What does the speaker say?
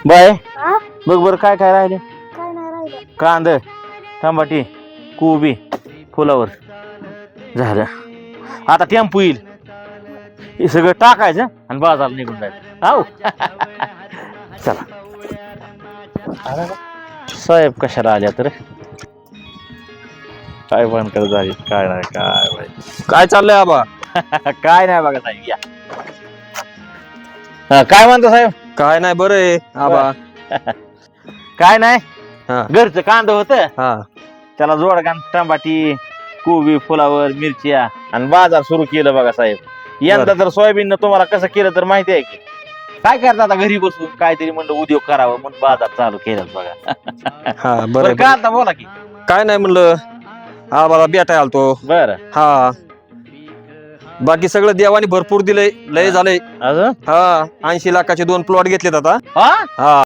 Bye हा? बघ बरं काय काय राहिले. काय नाही राहिलं. कांद, टमाटी, कोबी, फुलावर झालं. आता टेम्पो येईल, हे सगळं टाकायचं आणि बाजारला निघून जायचं. हाव चला. साहेब कशाला आल्या तर काय बंद कर झाली. काय नाही काय बाई. काय चाललंय आबा? काय नाही बघा साहेब या. काय म्हणतो साहेब? काय नाही बरं आहे आबा. काय नाही, हा घरचं कांदा होत, हा त्याला जोडगान टमाटी, कोबी, फुलावर, मिरच्या आणि बाजार सुरू केलं बघा साहेब. यंदा तर सोयाबीन तुम्हाला कसं केलं तर माहिती आहे की काय करता आता घरी बसून काहीतरी म्हणलं उद्योग करावं म्हणून बाजार चालू केलं बघा. हा बरं बरं काय आता बोला की. काय नाही म्हणलं आबाला भेटाय आलतो. बर हा बाकी सगळं देवाने भरपूर दिलंय, लय झालंय. अजून हा 80 लाखाचे 2 प्लॉट घेतलेत आता. हा हा